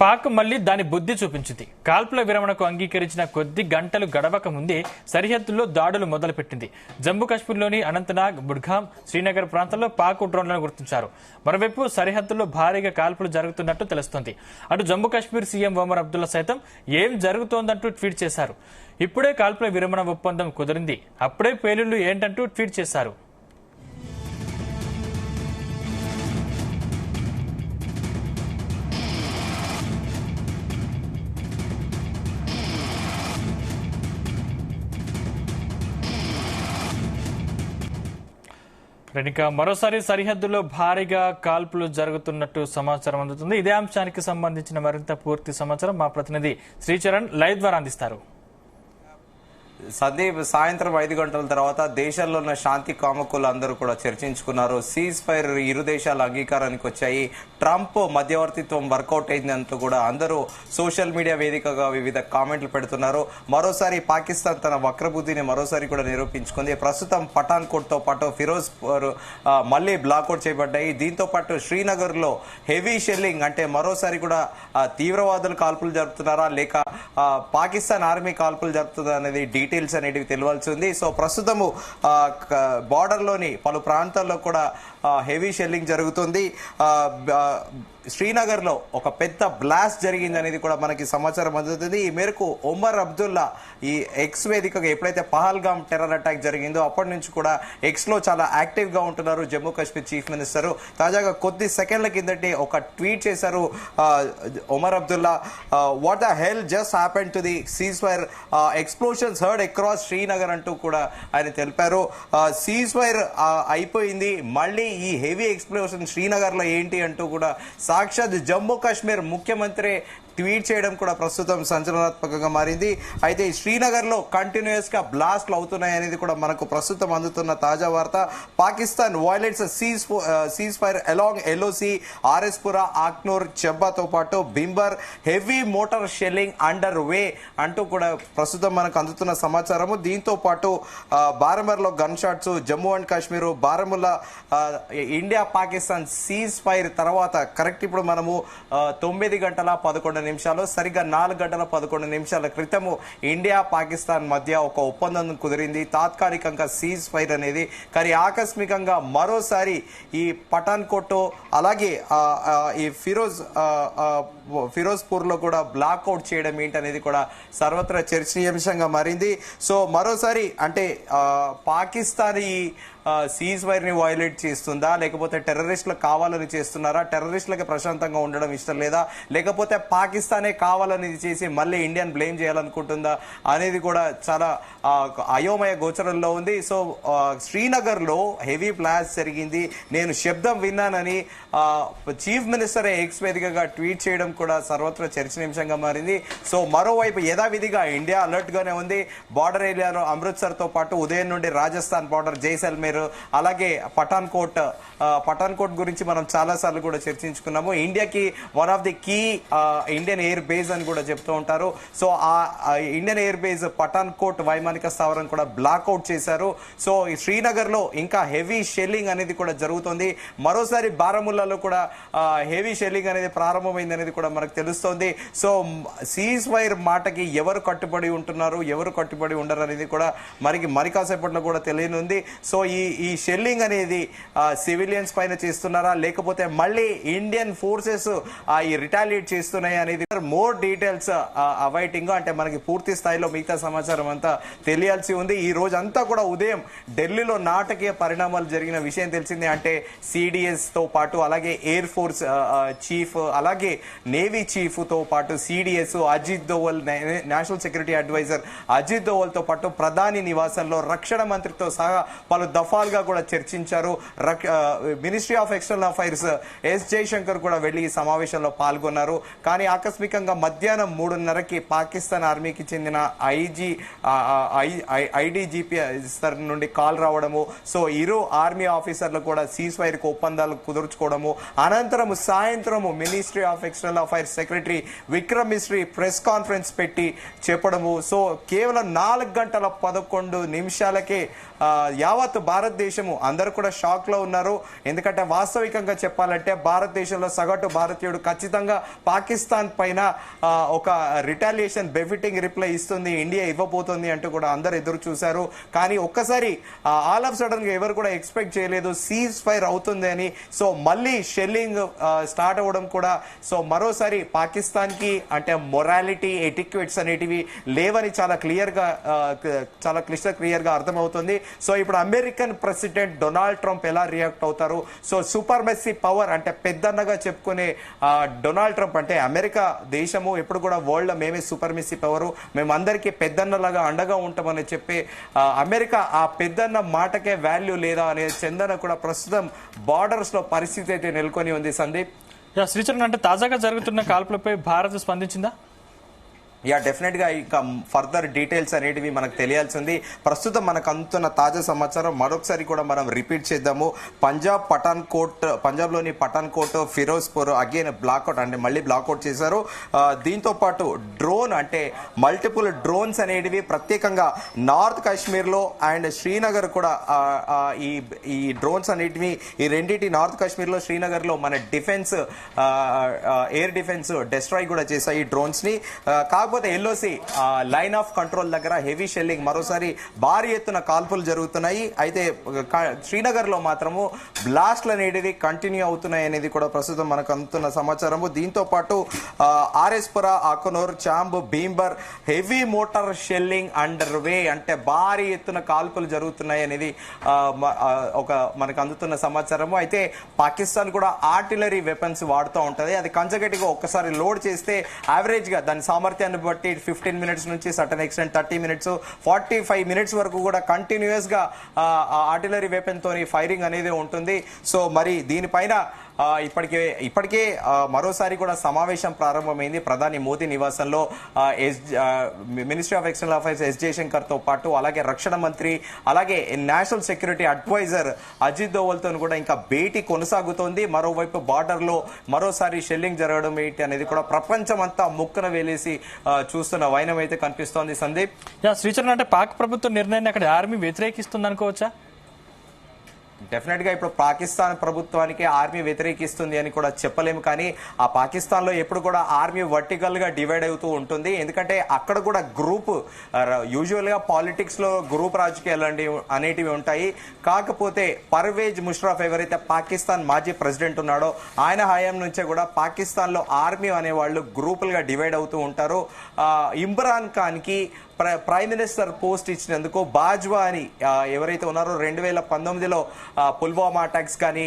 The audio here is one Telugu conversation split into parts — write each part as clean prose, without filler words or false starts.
పాక్ మళ్లీ దాని బుద్ధి చూపించింది. కాల్పుల విరమణకు అంగీకరించిన కొద్ది గంటలు గడవక ముందే సరిహద్దుల్లో దాడులు మొదలుపెట్టింది. జమ్మూ కాశ్మీర్లోని అనంతనాగ్, బుడ్గామ్, శ్రీనగర్ ప్రాంతాల్లో పాక్ డ్రోన్లను గుర్తించారు. మరోవైపు సరిహద్దుల్లో భారీగా కాల్పులు జరుగుతున్నట్టు తెలుస్తోంది. అటు జమ్మూ కాశ్మీర్ సీఎం ఒమర్ అబ్దుల్లా సైతం ఏం జరుగుతోందంటూ ట్వీట్ చేశారు. ఇప్పుడే కాల్పుల విరమణ ఒప్పందం కుదిరింది, అప్పుడే పేలుళ్లు ఏంటంటూ ట్వీట్ చేశారు. మరోసారి సరిహద్దులో భారీగా కాల్పులు జరుగుతున్నట్టు సమాచారం అందుతుంది. ఇదే అంశానికి సంబంధించిన మరింత పూర్తి సమాచారం మా ప్రతినిధి శ్రీచరణ్ లైవ్ ద్వారా అందిస్తారు. సందీప్, సాయంత్రం 5 గంటల తర్వాత దేశంలో ఉన్న శాంతి కాముకులు అందరూ కూడా చర్చించుకున్నారు. సీజ్ ఫైర్ ఇరు దేశాల అంగీకారానికి వచ్చాయి. ట్రంప్ మధ్యవర్తిత్వం వర్కౌట్ అయిందంటూ కూడా అందరూ సోషల్ మీడియా వేదికగా వివిధ కామెంట్లు పెడుతున్నారు. మరోసారి పాకిస్తాన్ తన వక్రబుద్ధిని మరోసారి కూడా నిరూపించుకుంది. ప్రస్తుతం పఠాన్కోట్ తో పాటు ఫిరోజ్పూర్ మళ్లీ బ్లాక్అవుట్ చేయబడ్డాయి. దీంతో పాటు శ్రీనగర్ లో హెవీ షెల్లింగ్, అంటే మరోసారి కూడా తీవ్రవాదులు కాల్పులు జరుపుతున్నారా లేక పాకిస్తాన్ ఆర్మీ కాల్పులు జరుపుతుందా అనేది డీటెయిల్స్ అనేటివి తెలియాల్సి ఉంది. సో ప్రస్తుతము బార్డర్ లోని పలు ప్రాంతాల్లో కూడా హెవీ షెల్లింగ్ జరుగుతుంది. శ్రీనగర్ లో ఒక పెద్ద బ్లాస్ట్ జరిగింది అనేది కూడా మనకి సమాచారం అందుతుంది. ఈ మేరకు ఒమర్ అబ్దుల్లా ఈ ఎక్స్ వేదికగా ఎప్పుడైతే పహల్గామ్ టెర్రర్ అటాక్ జరిగిందో అప్పటి నుంచి కూడా ఎక్స్ లో చాలా యాక్టివ్ గా ఉంటున్నారు జమ్మూ కాశ్మీర్ చీఫ్ మినిస్టర్. తాజాగా కొద్ది సెకండ్ల కిందటి ఒక ట్వీట్ చేశారు Omar Abdullah. What the hell just happen to the cease fire, explosions heard across Srinagar అంటూ కూడా ఆయన తెలిపారు. సీజ్ ఫైర్ అయిపోయింది, మళ్ళీ ఈ హెవీ ఎక్స్ప్లోషన్ శ్రీనగర్ లో ఏంటి అంటూ కూడా సాక్షాత్ జమ్మూ కాశ్మీర్ ముఖ్యమంత్రి ట్వీట్ చేయడం కూడా ప్రస్తుతం సంచలనాత్మకంగా మారింది. అయితే శ్రీనగర్ లో కంటిన్యూస్ గా బ్లాస్ట్లు అవుతున్నాయి అనేది కూడా మనకు ప్రస్తుతం అందుతున్న తాజా వార్త. Pakistan violates ceasefire along LOC, RS Pura, Akhnoor, చెబ్బాతో పాటు Bhimber, heavy mortar shelling under way అంటూ కూడా ప్రస్తుతం మనకు అందుతున్న సమాచారము. దీంతో పాటు బారాముల్లాలో gun shots, Jammu and Kashmir Baramulla India Pakistan ceasefire తర్వాత కరెక్ట్ ఇప్పుడు మనము 9:11 సరిగ్గా 4:11 క్రితము ఇండియా పాకిస్తాన్ మధ్య ఒక ఒప్పందం కుదిరింది, తాత్కాలికంగా సీజ్ ఫైర్ అనేది. కానీ ఆకస్మికంగా మరోసారి ఈ పఠాన్కోట్ అలాగే ఈ ఫిరోజ్పూర్ లో కూడా బ్లాక్అవుట్ చేయడం ఏంటనేది కూడా సర్వత్రా చర్చనీయాంశంగా మారింది. సో మరోసారి అంటే పాకిస్తాన్ ఈ సీజ్ ఫైర్ ని వైలేట్ చేస్తుందా లేకపోతే టెర్రరిస్టులకు కావాలని చేస్తున్నారా, టెర్రరిస్టులకి ప్రశాంతంగా ఉండడం ఇష్టం లేదా, లేకపోతే పాకిస్తానే కావాలని చేసి మళ్ళీ ఇండియన్ బ్లేమ్ చేయాలనుకుంటుందా అనేది కూడా చాలా అయోమయ గోచరంలో ఉంది. సో శ్రీనగర్ లో హెవీ బ్లాస్ట్ జరిగింది, నేను శబ్దం విన్నానని చీఫ్ మినిస్టర్ ఎక్స్ వేదికగా ట్వీట్ చేయడం కూడా సర్వత్రా చర్చనీయాంశంగా మారింది. సో మరోవైపు యథావిధిగా ఇండియా అలర్ట్ గానే ఉంది. బార్డర్ ఏరియాలో అమృత్సర్ తో పాటు ఉదయం నుండి రాజస్థాన్ బార్డర్, జైసల్మేర్, అలాగే పఠాన్కోట్ గురించి మనం చాలా సార్లు కూడా చర్చించుకున్నాము. ఇండియాకి one of the key Indian air base అని కూడా చెప్తూ ఉంటారు. సో ఆ ఇండియన్ ఎయిర్ బేస్ పఠాన్కోట్ వైమానిక స్థావరం కూడా బ్లాక్అవుట్ చేశారు. సో ఈ శ్రీనగర్ లో ఇంకా హెవీ షెల్లింగ్ అనేది కూడా జరుగుతుంది. మరోసారి బారాముల్లాలో కూడా హెవీ షెల్లింగ్ అనేది ప్రారంభమైంది అనేది కూడా మనకు తెలుస్తోంది. సో సీజ్ ఫైర్ మాటకి ఎవరు కట్టుబడి ఉంటున్నారు, ఎవరు కట్టుబడి ఉండరు అనేది కూడా మరి కాసేపట్లో కూడా తెలియనుంది. సో ఈ షెల్లింగ్ అనేది సివిలియన్స్ పైన చేస్తున్నారా లేకపోతే మళ్ళీ ఇండియన్ ఫోర్సెస్ ఈ రిటాలియేట్ చేస్తున్నాయి అనేది మోర్ డీటెయిల్స్ అవైటింగ్, అంటే మనకి పూర్తి స్థాయిలో మిగతా సమాచారం అంతా తెలియాల్సి ఉంది. ఈ రోజు అంతా కూడా ఉదయం ఢిల్లీలో నాటకీయ పరిణామాలు జరిగిన విషయం తెలిసిందే. అంటే సిడిఎస్ తో పాటు అలాగే ఎయిర్ ఫోర్స్ చీఫ్ అలాగే నేవీ చీఫ్ తో పాటు CDS Ajit Doval, national security adviser Ajit Doval తో పాటు ప్రధాని నివాసంలో రక్షణ మంత్రితో సహా పలు దఫాలుగా కూడా చర్చించారు. Ministry of external affairs S Jaishankar కూడా వెళ్లి ఈ సమావేశంలో పాల్గొన్నారు. కానీ ఆకస్మికంగా మధ్యాహ్నం 3:30కి పాకిస్తాన్ ఆర్మీకి చెందిన ఐడీజీపీ నుండి కాల్ రావడము, సో ఇరు ఆర్మీ ఆఫీసర్లు కూడా సీజ్ ఫైర్ కు ఒప్పందాలు కుదుర్చుకోవడము, చేసుకోవడము, అనంతరం సాయంత్రము ministry of external affairs secretary Vikram Misri press conference పెట్టి చెప్పడము. సో కేవలం 4 గంటల 11 నిమిషాలకే యావత్ భారతదేశము అందరూ కూడా షాక్ లో ఉన్నారు. ఎందుకంటే వాస్తవికంగా చెప్పాలంటే భారతదేశంలో సగటు భారతీయుడు ఖచ్చితంగా పాకిస్తాన్ పైన ఒక రిటాలియేషన్ బెఫిటింగ్ రిప్లై ఇస్తుంది, ఇండియా ఇవ్వబోతుంది అంటూ కూడా అందరు ఎదురు చూశారు. కానీ ఒక్కసారి ఆల్ ఆఫ్ సడన్ గా ఎవరు కూడా ఎక్స్పెక్ట్ చేయలేదు సీజ్ ఫైర్ అవుతుంది అని. సో మళ్ళీ షెల్లింగ్ స్టార్ట్ అవ్వడం కూడా, సో మరోసారి పాకిస్తాన్ కి అంటే మొరాలిటీ ఎటిక్వేట్స్ అనేటివి లేవని చాలా క్లియర్ గా చాలా క్లియర్ గా అర్థమవుతుంది. సో ఇప్పుడు అమెరికన్ ప్రెసిడెంట్ డొనాల్డ్ ట్రంప్ ఎలా రియాక్ట్ అవుతారు? సో సూపర్మెస్సీ పవర్ అంటే పెద్దన్నగా చెప్పుకునే డొనాల్డ్ ట్రంప్, అంటే అమెరికా దేశము ఎప్పుడు కూడా వరల్డ్ లో మేమే సూపర్మెస్సీ పవర్, మేము అందరికీ పెద్దన్నలాగా అండగా ఉంటామని చెప్పి అమెరికా ఆ పెద్దన్న మాటకే వాల్యూ లేదా అనే చందన కూడా ప్రస్తుతం బార్డర్స్ లో పరిస్థితి అయితే నెలకొని ఉంది. సందీప్, శ్రీచరణ్, అంటే తాజాగా జరుగుతున్న కాల్పులపై భారత్ స్పందించిందా? డెఫినెట్ గా ఇంకా ఫర్దర్ డీటెయిల్స్ అనేటివి మనకు తెలియాల్సింది. ప్రస్తుతం మనకు అందుతున్న తాజా సమాచారం మరొకసారి కూడా మనం రిపీట్ చేద్దాము. పంజాబ్ లోని పఠాన్కోట్, ఫిరోజ్పూర్ అగైన్ బ్లాక్అవుట్, అంటే మళ్ళీ బ్లాక్అవుట్ చేశారు. దీంతో పాటు డ్రోన్ అంటే మల్టిపుల్ డ్రోన్స్ అనేటివి ప్రత్యేకంగా నార్త్ కాశ్మీర్ లో అండ్ శ్రీనగర్ కూడా ఈ డ్రోన్స్ అనేటివి ఈ రెండింటి నార్త్ కాశ్మీర్ లో శ్రీనగర్ లో మన డిఫెన్స్ ఎయిర్ డిఫెన్స్ డిస్ట్రాయ్ కూడా చేశాయి ఈ డ్రోన్స్ ని. కాకపోతే ఎల్ఓసి లైన్ ఆఫ్ కంట్రోల్ దగ్గర హెవీ షెల్లింగ్, మరోసారి భారీ ఎత్తున కాల్పులు జరుగుతున్నాయి. అయితే శ్రీనగర్ లో మాత్రము బ్లాస్ట్లు అనేటివి కంటిన్యూ అవుతున్నాయి అనేది కూడా ప్రస్తుతం మనకు అందుతున్న సమాచారము. దీంతో పాటు RS Pura, Akhnoor, Chamb, Bhimber heavy mortar shelling under way, అంటే భారీ ఎత్తున కాల్పులు జరుగుతున్నాయి అనేది ఒక మనకు అందుతున్న సమాచారము. అయితే పాకిస్తాన్ కూడా ఆర్టిలరీ వెపన్స్ వాడుతూ ఉంటది. అది కన్సర్వేటివ్ గా ఒక్కసారి లోడ్ చేస్తే యావరేజ్ గా దాని సామర్థ్యాన్ని బట్టి 15 మినిట్స్ నుంచి సర్టన్ ఎక్స్టెంట్ 30 మినిట్స్ 45 మినిట్స్ వరకు కూడా కంటిన్యూస్ గా ఆర్టిలరీ వెపన్ తోని ఫైరింగ్ అనేది ఉంటుంది. సో మరి దీనిపైన ఇప్పటికే మరోసారి కూడా సమావేశం ప్రారంభమైంది ప్రధాని మోదీ నివాసంలో. Ministry of external affairs S Jaishankar తో పాటు అలాగే రక్షణ మంత్రి అలాగే national security adviser Ajit Doval తో కూడా ఇంకా భేటీ కొనసాగుతోంది. మరోవైపు బార్డర్ లో మరోసారి షెల్లింగ్ జరగడం ఏంటి అనేది కూడా ప్రపంచం అంతా ముక్కన వేలేసి చూస్తున్న వైనం అయితే కనిపిస్తోంది. సందీప్, శ్రీచరణ్, అంటే పాక్ ప్రభుత్వ నిర్ణయాన్ని అక్కడ ఆర్మీ వ్యతిరేకిస్తుంది అనుకోవచ్చా? డెఫినెట్ గా ఇప్పుడు పాకిస్తాన్ ప్రభుత్వానికి ఆర్మీ వ్యతిరేకిస్తుంది అని కూడా చెప్పలేము. కానీ ఆ పాకిస్తాన్ లో ఎప్పుడు కూడా ఆర్మీ వర్టికల్ గా డివైడ్ అవుతూ ఉంటుంది. ఎందుకంటే అక్కడ కూడా గ్రూప్, యూజువల్ గా పాలిటిక్స్ లో గ్రూప్ రాజకీయాలు అనేటివి ఉంటాయి. కాకపోతే పర్వేజ్ ముషరఫ్ ఎవరైతే పాకిస్తాన్ మాజీ ప్రెసిడెంట్ ఉన్నాడో ఆయన హయాం నుంచే కూడా పాకిస్తాన్ లో ఆర్మీ అనేవాళ్ళు గ్రూపులుగా డివైడ్ అవుతూ ఉంటారు. ఇమ్రాన్ ఖాన్ కి ప్రైమ్ మినిస్టర్ పోస్ట్ ఇచ్చినందుకు బాజ్వా అని ఎవరైతే ఉన్నారో 2019లో పుల్వామా అటాక్స్ కానీ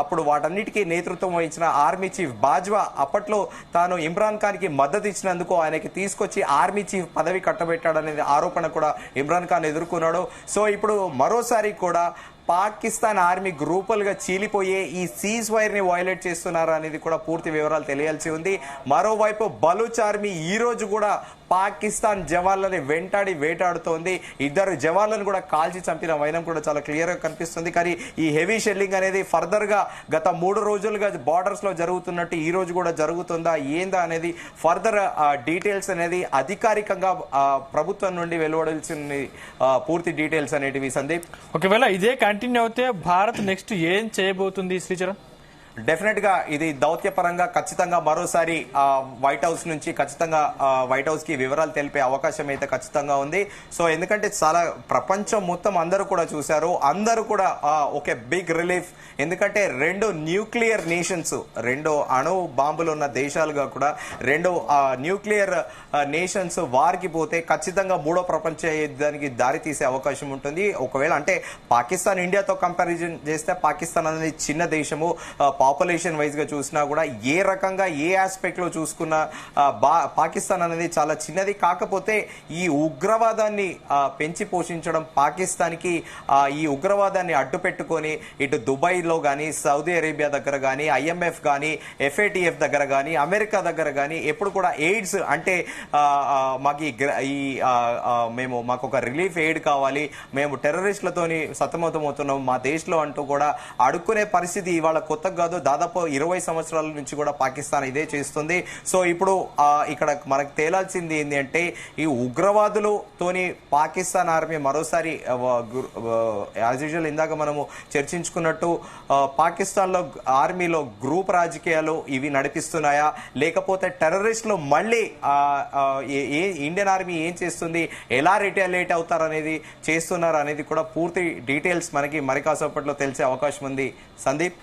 అప్పుడు వాటన్నిటికీ నేతృత్వం వహించిన ఆర్మీ చీఫ్ బాజ్వా అప్పట్లో తాను ఇమ్రాన్ ఖాన్ కి మద్దతు ఇచ్చినందుకు ఆయనకి తీసుకొచ్చి ఆర్మీ చీఫ్ పదవి కట్టబెట్టాడనే ఆరోపణ కూడా ఇమ్రాన్ ఖాన్ ఎదుర్కొన్నాడు. సో ఇప్పుడు మరోసారి కూడా పాకిస్తాన్ ఆర్మీ గ్రూపులుగా చీలిపోయే ఈ సీజ్ ఫైర్ ని వైలేట్ చేస్తున్నారు అనేది కూడా పూర్తి వివరాలు తెలియాల్సి ఉంది. మరోవైపు బలూచ్ ఆర్మీ ఈ రోజు కూడా పాకిస్తాన్ జవాన్లని వేటాడుతోంది. 2 జవాన్లను కూడా కాల్చి చంపిన వైనం కూడా చాలా క్లియర్ గా కనిపిస్తుంది. కానీ ఈ హెవీ షెల్లింగ్ అనేది ఫర్దర్ గా గత 3 రోజులుగా బార్డర్స్ లో జరుగుతున్నట్టు ఈ రోజు కూడా జరుగుతుందా ఏందా అనేది ఫర్దర్ డీటెయిల్స్ అనేది అధికారికంగా ప్రభుత్వం నుండి వెలువడాల్సిన పూర్తి డీటెయిల్స్ అనేటివి. సందీప్, ఒకవేళ ఇదే కంటిన్యూ అయితే భారత్ నెక్స్ట్ ఏం చేయబోతుంది శ్రీచరణ్? డెఫినెట్ గా ఇది దౌత్యపరంగా ఖచ్చితంగా మరోసారి వైట్ హౌస్ నుంచి ఖచ్చితంగా వైట్ హౌస్ కి వివరాలు తెలిపే అవకాశం అయితే ఖచ్చితంగా ఉంది. సో ఎందుకంటే చాలా ప్రపంచం మొత్తం అందరూ కూడా చూశారు, అందరూ కూడా ఒక బిగ్ రిలీఫ్. ఎందుకంటే 2 న్యూక్లియర్ నేషన్స్, 2 అణు బాంబులు ఉన్న దేశాలుగా కూడా 2 న్యూక్లియర్ నేషన్స్ వారికి పోతే ఖచ్చితంగా 3వ ప్రపంచ యుద్ధానికి దారి తీసే అవకాశం ఉంటుంది. ఒకవేళ అంటే పాకిస్తాన్ ఇండియాతో కంపారిజన్ చేస్తే పాకిస్తాన్ అనేది చిన్న దేశము, పాపులేషన్ వైజ్ గా చూసినా కూడా ఏ రకంగా ఏ ఆస్పెక్ట్ లో చూసుకున్నా పాకిస్తాన్ అనేది చాలా చిన్నది. కాకపోతే ఈ ఉగ్రవాదాన్ని పెంచి పోషించడం పాకిస్తాన్ కి, ఈ ఉగ్రవాదాన్ని అడ్డు పెట్టుకొని ఇటు దుబాయ్ లో గానీ, సౌదీ అరేబియా దగ్గర గానీ, IMF గానీ, FATF దగ్గర గానీ, అమెరికా దగ్గర గానీ ఎప్పుడు కూడా ఎయిడ్స్ అంటే మాకు ఒక రిలీఫ్ ఎయిడ్ కావాలి, మేము టెర్రరిస్టులతోని సతమతమవుతున్నాం మా దేశంలో అంటూ కూడా అడుక్కునే పరిస్థితి ఇవాళ కొత్తగా కాదు, దాదాపు 20 సంవత్సరాల నుంచి కూడా పాకిస్తాన్ ఇదే చేస్తుంది. సో ఇప్పుడు ఇక్కడ మనకు తేలాల్సింది ఏంటి అంటే ఈ ఉగ్రవాదులతోని పాకిస్తాన్ ఆర్మీ మరోసారి యాజ్ యూజువల్ ఇందాక మనము చర్చించుకున్నట్టు పాకిస్తాన్ లో ఆర్మీలో గ్రూప్ రాజకీయాలు ఇవి నడిపిస్తున్నాయా, లేకపోతే టెర్రరిస్టులు మళ్ళీ ఇండియన్ ఆర్మీ ఏం చేస్తుంది, ఎలా రిటాలియేట్ అవుతారు అనేది చేస్తున్నారు అనేది కూడా పూర్తి డీటెయిల్స్ మనకి మరి కాసేపట్లో తెలిసే అవకాశం ఉంది. సందీప్.